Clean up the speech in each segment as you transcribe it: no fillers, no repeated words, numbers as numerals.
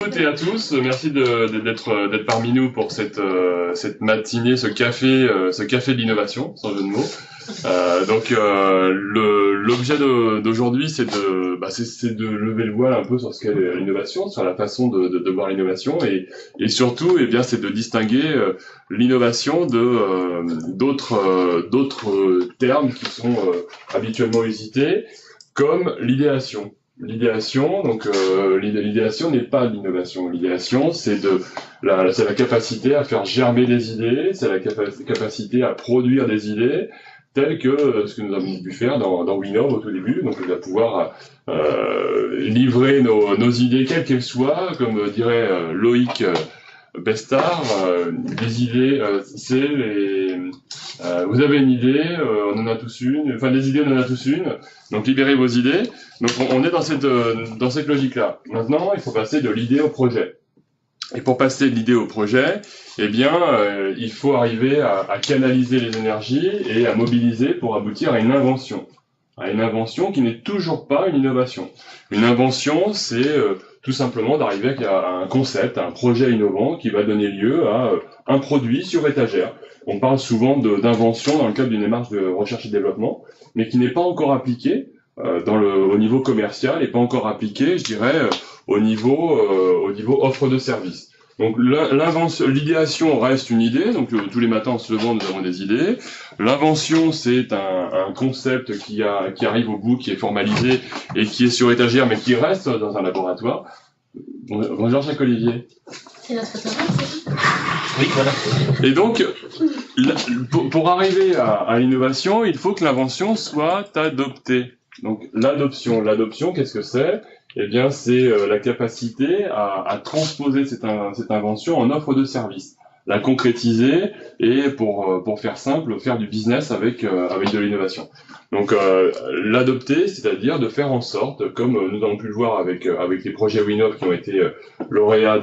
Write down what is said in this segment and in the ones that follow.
Toutes et à tous, merci d'être parmi nous pour cette matinée, ce café de l'innovation, sans jeu de mots. L'objet d'aujourd'hui, c'est de lever le voile un peu sur ce qu'est l'innovation, sur la façon de voir l'innovation, et surtout, eh bien, c'est de distinguer l'innovation d'autres termes qui sont capablement usités, comme l'idéation. L'idéation n'est pas l'innovation. L'idéation, c'est la capacité à faire germer des idées, c'est la capacité à produire des idées, telles que ce que nous avons pu faire dans Winov au tout début. Donc, on va pouvoir livrer nos idées, quelles qu'elles soient, comme dirait Loïc Bestard, des idées, vous avez une idée, on en a tous une, enfin des idées on en a tous une, donc libérez vos idées. Donc on est dans cette logique-là. Maintenant, il faut passer de l'idée au projet. Et pour passer de l'idée au projet, eh bien, il faut arriver à canaliser les énergies et à mobiliser pour aboutir à une invention. À une invention qui n'est toujours pas une innovation. Une invention, c'est tout simplement d'arriver à un concept, à un projet innovant qui va donner lieu à un produit sur étagère. On parle souvent d'invention dans le cadre d'une démarche de recherche et développement, mais qui n'est pas encore appliquée au niveau commercial et pas encore appliquée, je dirais, au niveau offre de service. Donc l'idéation reste une idée, donc tous les matins en se levant nous avons des idées. L'invention c'est un concept qui arrive au bout, qui est formalisé et qui est sur étagère mais qui reste dans un laboratoire. Bonjour Jacques-Olivier. C'est notre photographe. Oui, voilà. Et donc pour arriver à l'innovation, il faut que l'invention soit adoptée. Donc l'adoption, qu'est-ce que c'est ? Eh bien, c'est la capacité à transposer cette invention en offre de service, la concrétiser et pour faire simple, faire du business avec de l'innovation. Donc l'adopter, c'est-à-dire de faire en sorte, comme nous avons pu le voir avec les projets Winov qui ont été lauréats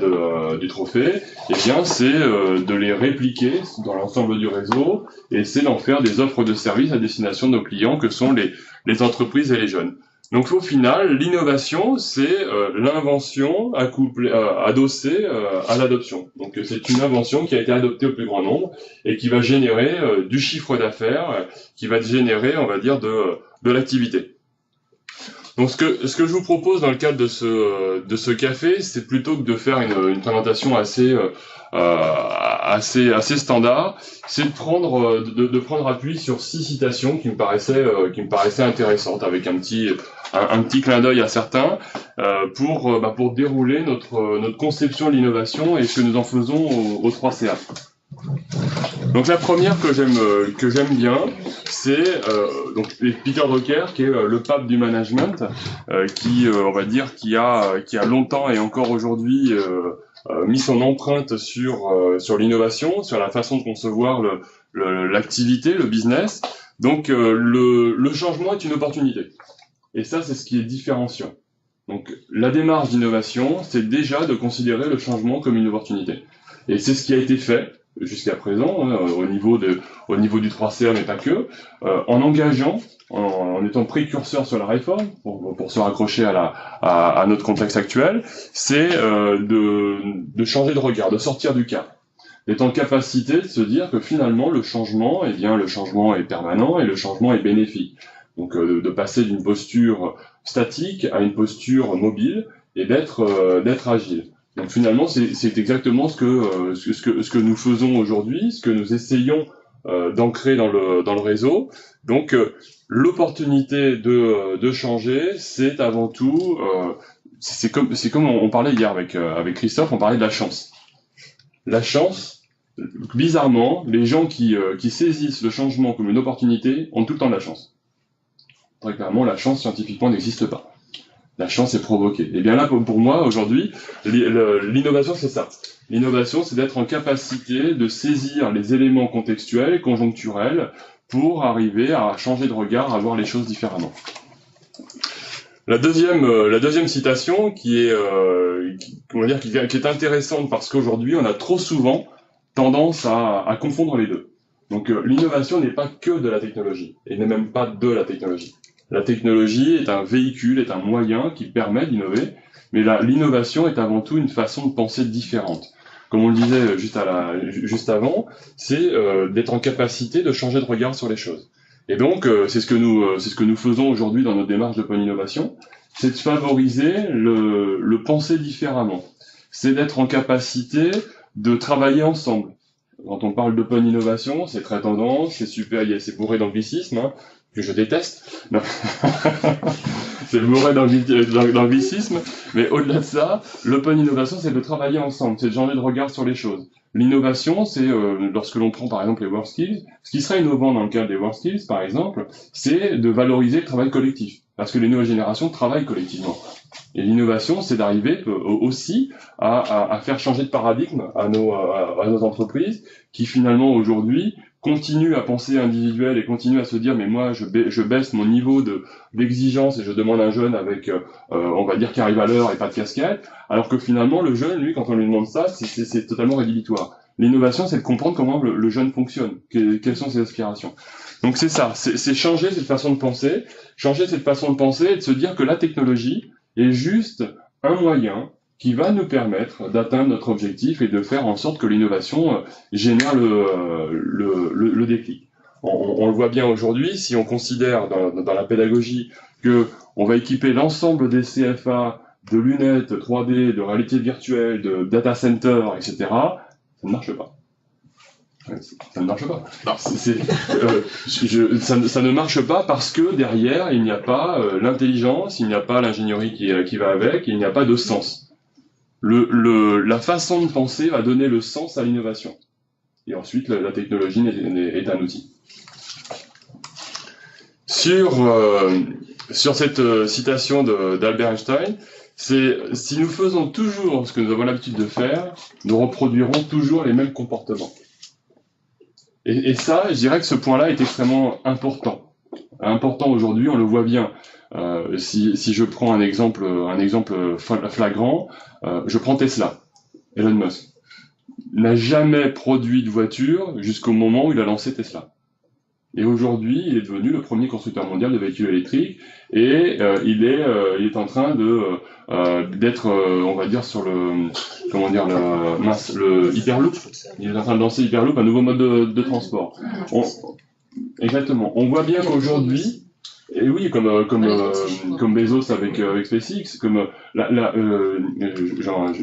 du trophée, eh bien c'est de les répliquer dans l'ensemble du réseau et c'est d'en faire des offres de service à destination de nos clients que sont les entreprises et les jeunes. Donc au final, l'innovation, c'est l'invention adossée à l'adoption. Donc c'est une invention qui a été adoptée au plus grand nombre et qui va générer du chiffre d'affaires, qui va générer, on va dire, de l'activité. Donc ce que je vous propose dans le cadre de ce café, c'est plutôt que de faire une présentation assez standard, c'est de prendre appui sur 6 citations qui me paraissaient intéressantes, avec un petit clin d'œil à certains, pour dérouler notre conception de l'innovation et ce que nous en faisons au 3CA. Donc la première que j'aime bien, c'est donc Peter Drucker, qui est le pape du management, qui a longtemps et encore aujourd'hui mis son empreinte sur l'innovation, sur la façon de concevoir l'activité, le business. Donc le changement est une opportunité. Et ça, c'est ce qui est différenciant. Donc la démarche d'innovation, c'est déjà de considérer le changement comme une opportunité. Et c'est ce qui a été fait jusqu'à présent, hein, au niveau du 3CA, mais pas que, en engageant, en étant précurseur sur la réforme, pour se raccrocher à notre contexte actuel, c'est de changer de regard, de sortir du cadre, d'être en capacité de se dire que finalement le changement est permanent et le changement est bénéfique. Donc de passer d'une posture statique à une posture mobile et d'être agile. Donc finalement, c'est exactement ce que nous faisons aujourd'hui, ce que nous essayons d'ancrer dans le réseau. Donc l'opportunité de changer, c'est avant tout, c'est comme on parlait hier avec Christophe, on parlait de la chance. La chance, bizarrement, les gens qui saisissent le changement comme une opportunité ont tout le temps de la chance. Très clairement, la chance scientifiquement n'existe pas. La chance est provoquée. Et bien là, pour moi, aujourd'hui, l'innovation, c'est ça. L'innovation, c'est d'être en capacité de saisir les éléments contextuels, conjoncturels, pour arriver à changer de regard, à voir les choses différemment. La deuxième citation qui est intéressante parce qu'aujourd'hui, on a trop souvent tendance à confondre les deux. Donc l'innovation n'est pas que de la technologie, et n'est même pas de la technologie. La technologie est un véhicule, est un moyen qui permet d'innover, Mais l'innovation est avant tout une façon de penser différente. Comme on le disait juste avant, c'est d'être en capacité de changer de regard sur les choses. Et donc, c'est ce que nous faisons aujourd'hui dans notre démarche de Pôle Innovation, c'est de favoriser le penser différemment. C'est d'être en capacité de travailler ensemble. Quand on parle d'open innovation, c'est très tendance, c'est super, c'est bourré d'anglicisme, hein, que je déteste. C'est bourré d'anglicisme, mais au-delà de ça, l'open innovation, c'est de travailler ensemble, c'est de changer de regard sur les choses. L'innovation, c'est lorsque l'on prend par exemple les work skills, ce qui serait innovant dans le cadre des work skills, par exemple, c'est de valoriser le travail collectif, parce que les nouvelles générations travaillent collectivement. Et l'innovation, c'est d'arriver aussi à faire changer de paradigme à nos entreprises qui finalement aujourd'hui continuent à penser individuel et continuent à se dire mais moi je baisse mon niveau d'exigence et je demande un jeune avec on va dire qui arrive à l'heure et pas de casquette, alors que finalement le jeune lui quand on lui demande ça c'est totalement rédhibitoire. L'innovation c'est de comprendre comment le jeune fonctionne, quelles sont ses aspirations. Donc c'est ça, c'est changer cette façon de penser, et de se dire que la technologie est juste un moyen qui va nous permettre d'atteindre notre objectif et de faire en sorte que l'innovation génère le déclic. On le voit bien aujourd'hui, si on considère dans la pédagogie que on va équiper l'ensemble des CFA de lunettes 3D, de réalité virtuelle, de data center, etc., ça ne marche pas. Ça ne marche pas. Non, ça ne marche pas parce que derrière, il n'y a pas l'intelligence, il n'y a pas l'ingénierie qui va avec, il n'y a pas de sens. La façon de penser va donner le sens à l'innovation. Et ensuite, la technologie est un outil. Sur cette citation d'Albert Einstein, c'est si nous faisons toujours ce que nous avons l'habitude de faire, nous reproduirons toujours les mêmes comportements. Et ça, je dirais que ce point-là est extrêmement important. Important aujourd'hui, on le voit bien. Si je prends un exemple flagrant, je prends Tesla. Elon Musk n'a jamais produit de voiture jusqu'au moment où il a lancé Tesla. Et aujourd'hui, il est devenu le premier constructeur mondial de véhicules électriques et il est en train d'être, on va dire, sur le Hyperloop. Il est en train de lancer Hyperloop, un nouveau mode de transport. Exactement. On voit bien qu'aujourd'hui, et oui, comme Bezos avec SpaceX,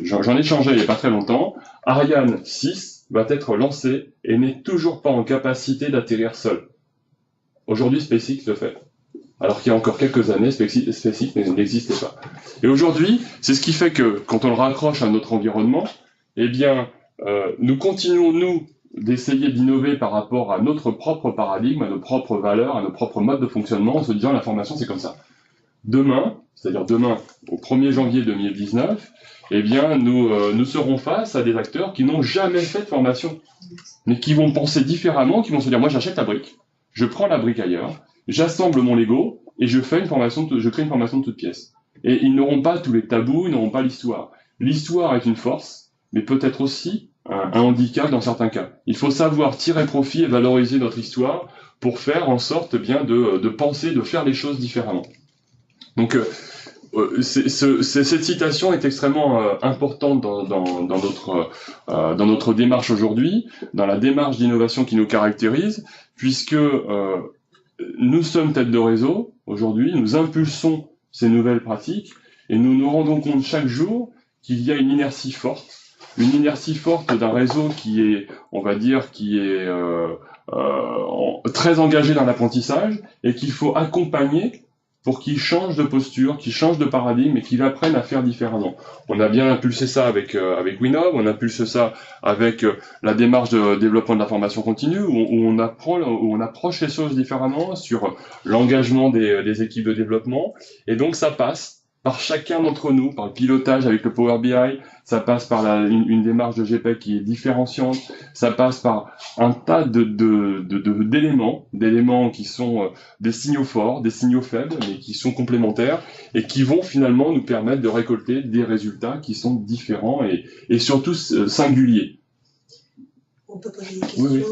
j'en ai échangé il n'y a pas très longtemps. Ariane 6 va être lancée et n'est toujours pas en capacité d'atterrir seule. Aujourd'hui, SpaceX le fait. Alors qu'il y a encore quelques années, SpaceX n'existait pas. Et aujourd'hui, c'est ce qui fait que, quand on le raccroche à notre environnement, eh bien, nous continuons, nous, d'essayer d'innover par rapport à notre propre paradigme, à nos propres valeurs, à nos propres modes de fonctionnement, en se disant l'information, c'est comme ça. Demain, c'est-à-dire demain, au 1er janvier 2019, eh bien, nous serons face à des acteurs qui n'ont jamais fait de formation, mais qui vont penser différemment, qui vont se dire, moi, j'achète la brique. Je prends la brique ailleurs, j'assemble mon Lego et je crée une formation de toutes pièces. Et ils n'auront pas tous les tabous, ils n'auront pas l'histoire. L'histoire est une force, mais peut-être aussi un handicap dans certains cas. Il faut savoir tirer profit et valoriser notre histoire pour faire en sorte bien de penser, de faire les choses différemment. Donc cette citation est extrêmement importante dans notre démarche aujourd'hui, dans la démarche d'innovation qui nous caractérise, puisque nous sommes tête de réseau aujourd'hui, nous impulsons ces nouvelles pratiques et nous nous rendons compte chaque jour qu'il y a une inertie forte d'un réseau qui est, on va dire, très engagé dans l'apprentissage et qu'il faut accompagner pour qu'ils changent de posture, qu'ils changent de paradigme et qu'ils apprennent à faire différemment. On a bien impulsé ça avec Winov, on impulse ça avec la démarche de développement de la formation continue, où on approche les choses différemment sur l'engagement des équipes de développement, et donc ça passe par chacun d'entre nous, par le pilotage avec le Power BI, ça passe par une démarche de GPEC qui est différenciante, ça passe par un tas d'éléments qui sont des signaux forts, des signaux faibles, mais qui sont complémentaires et qui vont finalement nous permettre de récolter des résultats qui sont différents et surtout singuliers. On peut poser des questions. Oui.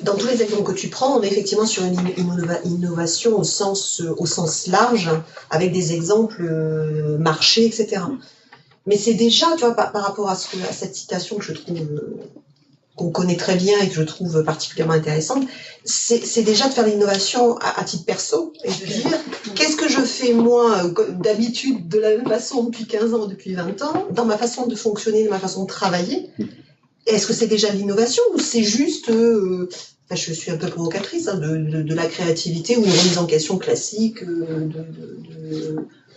Dans tous les exemples que tu prends, on est effectivement sur une innovation au sens large, avec des exemples marchés, etc. Mais c'est déjà, tu vois, par rapport à cette citation que je trouve qu'on connaît très bien et que je trouve particulièrement intéressante, c'est déjà de faire l'innovation à titre perso et de dire qu'est-ce que je fais moi d'habitude de la même façon depuis 15 ans, depuis 20 ans, dans ma façon de fonctionner, dans ma façon de travailler. Est-ce que c'est déjà de l'innovation ou c'est juste, enfin, je suis un peu provocatrice, hein, de la créativité ou une remise en question classique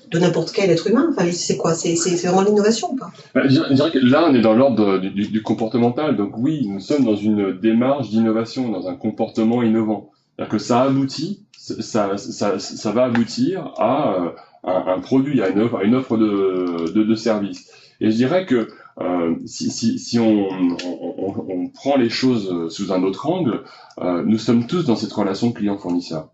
de n'importe quel être humain. Enfin, c'est quoi? C'est vraiment l'innovation ou pas? Je dirais que là, on est dans l'ordre du comportemental. Donc oui, nous sommes dans une démarche d'innovation, dans un comportement innovant. C'est-à-dire que ça aboutit, ça va aboutir à un produit, à une offre de service. Et je dirais que si on prend les choses sous un autre angle, nous sommes tous dans cette relation client-fournisseur.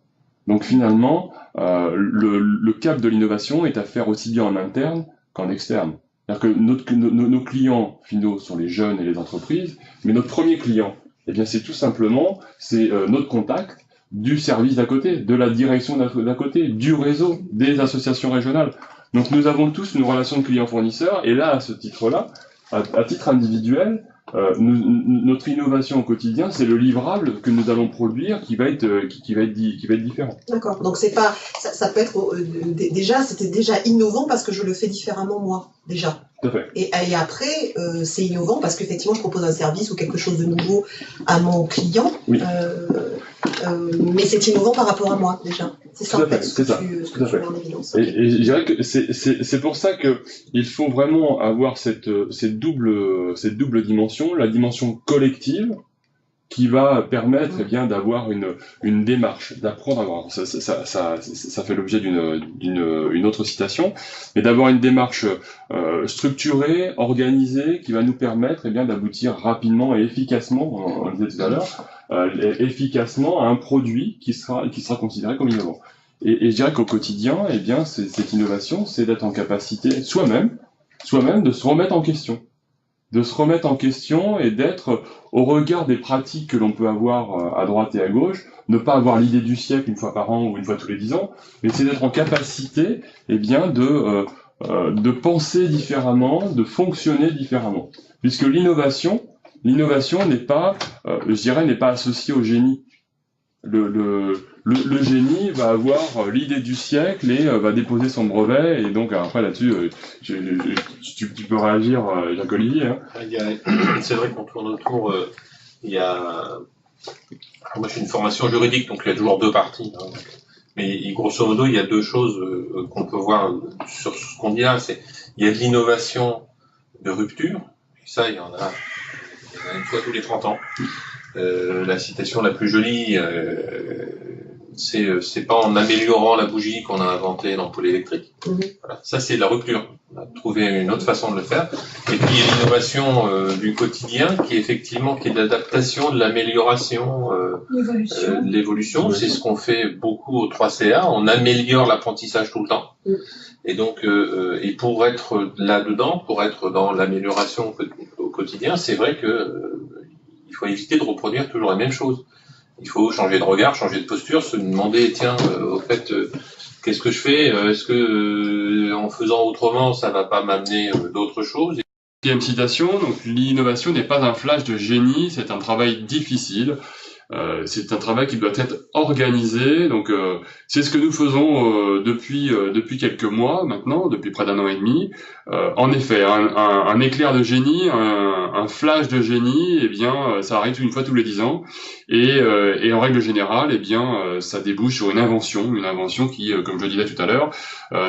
Donc finalement, le cap de l'innovation est à faire aussi bien en interne qu'en externe. C'est-à-dire que nos clients finaux sont les jeunes et les entreprises, mais notre premier client, eh bien c'est tout simplement notre contact du service d'à côté, de la direction d'à côté, du réseau, des associations régionales. Donc nous avons tous une relation de client-fournisseur, et là, à ce titre-là, à titre individuel, notre innovation au quotidien, c'est le livrable que nous allons produire qui va être différent. D'accord. Donc c'est pas, ça peut être déjà, c'était déjà innovant parce que je le fais différemment moi déjà. Tout à fait. Et après, c'est innovant parce qu'effectivement, je propose un service ou quelque chose de nouveau à mon client. Oui. Mais c'est innovant par rapport à moi déjà. C'est ça en fait. C'est ça. Tout à fait. Et je dirais que c'est pour ça que il faut vraiment avoir cette double dimension, la dimension collective qui va permettre eh bien d'avoir une démarche, d'apprendre à avoir. Ça fait l'objet d'une autre citation, mais d'avoir une démarche structurée, organisée, qui va nous permettre eh bien d'aboutir rapidement et efficacement, on le disait tout à l'heure, efficacement à un produit qui sera considéré comme innovant. Et je dirais qu'au quotidien, eh bien, cette innovation, c'est d'être en capacité soi-même de se remettre en question. De se remettre en question et d'être au regard des pratiques que l'on peut avoir à droite et à gauche, ne pas avoir l'idée du siècle une fois par an ou une fois tous les 10 ans, mais c'est d'être en capacité, eh bien, de penser différemment, de fonctionner différemment. Puisque l'innovation n'est pas, je dirais, n'est pas associée au génie. Le génie va avoir l'idée du siècle et va déposer son brevet, et donc après là-dessus tu peux réagir, Jacques-Olivier, hein. C'est vrai qu'on tourne autour, moi j'ai une formation juridique, donc il y a toujours deux parties, hein. Mais grosso modo il y a deux choses qu'on peut voir sur ce qu'on dit là, il y a de l'innovation de rupture, et ça il y en a une fois tous les 30 ans. La citation la plus jolie, c'est pas en améliorant la bougie qu'on a inventé l'ampoule électrique. Voilà. Ça, c'est de la rupture. On a trouvé une autre façon de le faire. Et puis, il y a l'innovation du quotidien qui est de l'adaptation, de l'amélioration, de l'évolution. C'est ce qu'on fait beaucoup au 3CA. On améliore l'apprentissage tout le temps. Et donc, et pour être là-dedans, pour être dans l'amélioration au quotidien, c'est vrai que il faut éviter de reproduire toujours la même chose. Il faut changer de regard, changer de posture, se demander, tiens, au fait, qu'est-ce que je fais? Est-ce que en faisant autrement, ça va pas m'amener d'autres choses? Deuxième citation, donc l'innovation n'est pas un flash de génie, c'est un travail difficile. C'est un travail qui doit être organisé, donc c'est ce que nous faisons depuis quelques mois maintenant, depuis près d'un an et demi. En effet, un éclair de génie, un flash de génie, eh bien, ça arrive une fois tous les 10 ans, et en règle générale, eh bien, ça débouche sur une invention qui, comme je le disais tout à l'heure,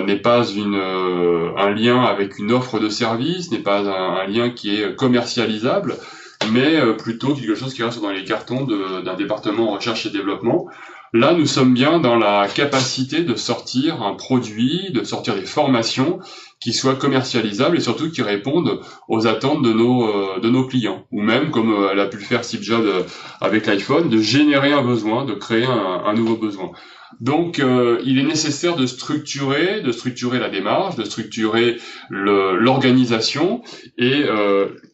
n'est pas un lien avec une offre de service, n'est pas un lien qui est commercialisable, mais plutôt quelque chose qui reste dans les cartons d'un département recherche et développement. Là, nous sommes bien dans la capacité de sortir un produit, de sortir des formations qui soient commercialisables et surtout qui répondent aux attentes de nos clients. Ou même, comme elle a pu le faire Steve Jobs avec l'iPhone, de générer un besoin, de créer un nouveau besoin. Donc, il est nécessaire de structurer la démarche, de structurer l'organisation et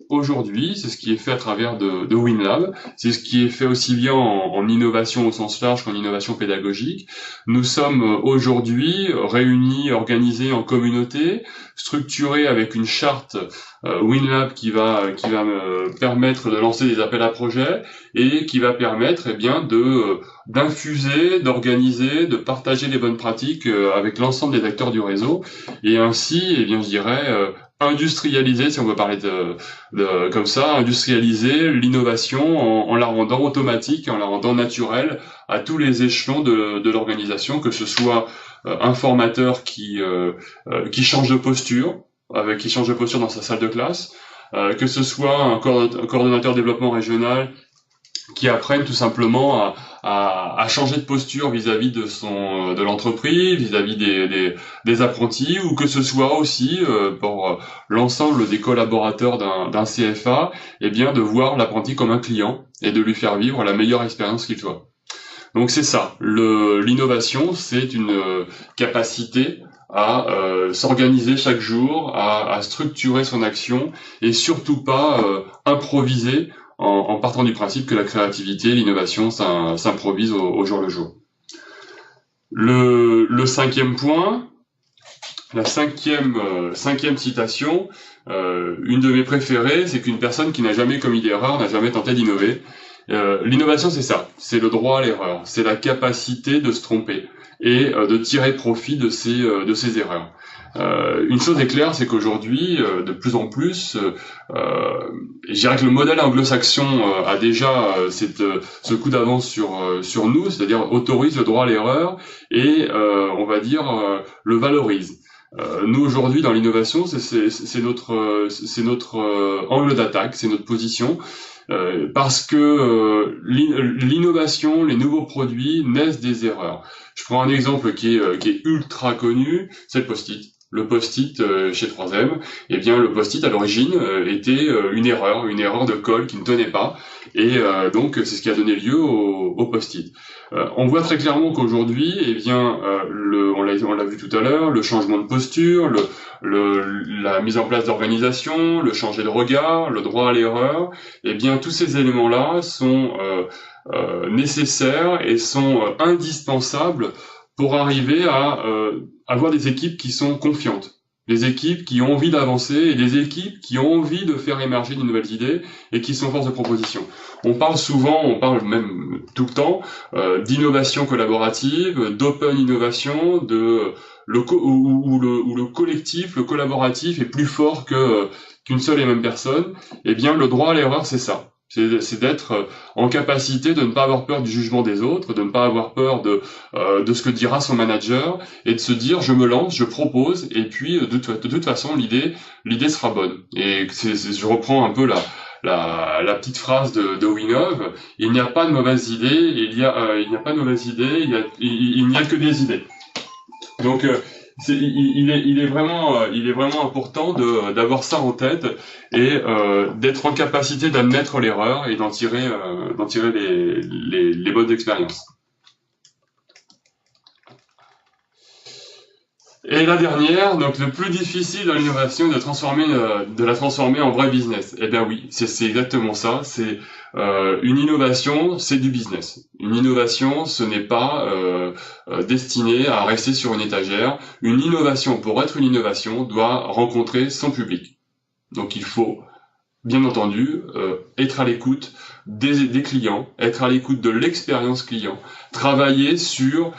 aujourd'hui, c'est ce qui est fait à travers de WinLab, c'est ce qui est fait aussi bien en innovation au sens large qu'en innovation pédagogique. Nous sommes aujourd'hui réunis, organisés en communauté, structurés avec une charte WinLab qui va me permettre de lancer des appels à projets et qui va permettre d'infuser, d'organiser, de partager les bonnes pratiques avec l'ensemble des acteurs du réseau et ainsi, je dirais, industrialiser, si on veut parler comme ça, industrialiser l'innovation en la rendant automatique, en la rendant naturelle à tous les échelons de l'organisation, que ce soit un formateur qui change de posture, qui change de posture dans sa salle de classe, que ce soit un coordonnateur développement régional qui apprenne tout simplement à changer de posture vis-à-vis de l'entreprise, vis-à-vis des apprentis, ou que ce soit aussi pour l'ensemble des collaborateurs d'un CFA, de voir l'apprenti comme un client et de lui faire vivre la meilleure expérience qu'il soit. Donc c'est ça, l'innovation, c'est une capacité à s'organiser chaque jour, à structurer son action et surtout pas improviser en partant du principe que la créativité, l'innovation, ça s'improvise au jour le jour. Le cinquième point, la cinquième citation, une de mes préférées, c'est qu'une personne qui n'a jamais commis d'erreur n'a jamais tenté d'innover. L'innovation, c'est ça, c'est le droit à l'erreur, c'est la capacité de se tromper et de tirer profit de ces erreurs. Une chose est claire, c'est qu'aujourd'hui, de plus en plus, je dirais que le modèle anglo-saxon a déjà ce coup d'avance sur nous, c'est-à-dire autorise le droit à l'erreur et on va dire le valorise. Nous aujourd'hui dans l'innovation, c'est notre angle d'attaque, c'est notre position. Parce que l'innovation, les nouveaux produits naissent des erreurs. Je prends un exemple qui est ultra connu, c'est le post-it. Le post-it chez 3M, le post-it à l'origine était une erreur de colle qui ne tenait pas, et donc c'est ce qui a donné lieu au post-it. On voit très clairement qu'aujourd'hui, on l'a vu tout à l'heure, le changement de posture, la mise en place d'organisation, le changer de regard, le droit à l'erreur, tous ces éléments-là sont nécessaires et sont indispensables pour arriver à avoir des équipes qui sont confiantes, des équipes qui ont envie d'avancer et des équipes qui ont envie de faire émerger de nouvelles idées et qui sont force de proposition. On parle même tout le temps d'innovation collaborative, d'open innovation, où le collectif, le collaboratif est plus fort qu'une seule et même personne. Le droit à l'erreur, c'est ça. C'est d'être en capacité de ne pas avoir peur du jugement des autres, de ne pas avoir peur de ce que dira son manager, et de se dire je me lance, je propose, et puis de toute façon l'idée sera bonne. Et je reprends un peu la petite phrase de Winov, il n'y a pas de mauvaise idée, il n'y a pas de mauvaise idée, il n'y a que des idées. Donc il est vraiment important d'avoir ça en tête et d'être en capacité d'admettre l'erreur et d'en tirer les bonnes expériences. Et la dernière, donc le plus difficile dans l'innovation, de la transformer en vrai business. Oui, c'est exactement ça. C'est une innovation, c'est du business. Une innovation, ce n'est pas destiné à rester sur une étagère. Une innovation, pour être une innovation, doit rencontrer son public. Donc il faut, bien entendu, être à l'écoute des clients, être à l'écoute de l'expérience client, travailler sur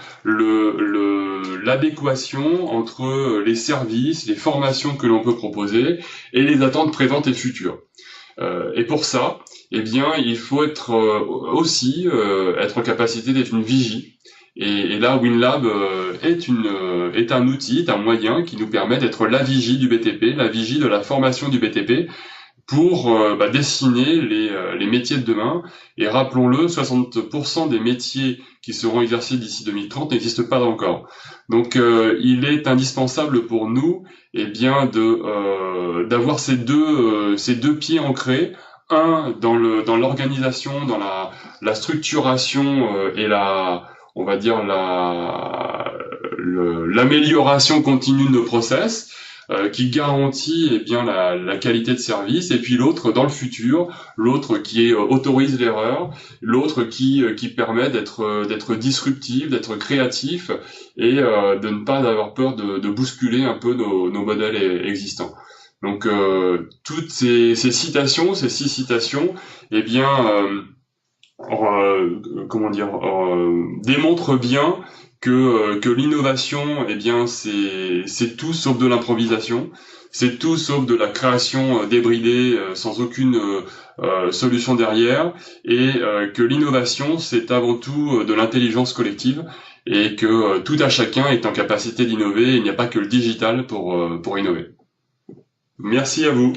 l'adéquation entre les services, les formations que l'on peut proposer et les attentes présentes et futures. Et pour ça, il faut être en capacité d'être une vigie. Et là, WinLab est un outil, est un moyen qui nous permet d'être la vigie du BTP, la vigie de la formation du BTP, pour dessiner les métiers de demain. Et rappelons-le, 60% des métiers qui seront exercés d'ici 2030 n'existent pas encore. Donc il est indispensable pour nous d'avoir ces deux pieds ancrés, un dans l'organisation, dans la structuration et l'amélioration continue de nos process, qui garantit bien la qualité de service, et puis l'autre dans le futur, l'autre qui autorise l'erreur, l'autre qui permet d'être disruptif, d'être créatif et de ne pas avoir peur de bousculer un peu nos modèles existants. Donc toutes ces citations, ces 6 citations, eh bien démontrent bien que l'innovation, eh bien c'est tout sauf de l'improvisation, c'est tout sauf de la création débridée sans aucune solution derrière, et que l'innovation c'est avant tout de l'intelligence collective, et que tout à chacun est en capacité d'innover. Il n'y a pas que le digital pour innover. Merci à vous.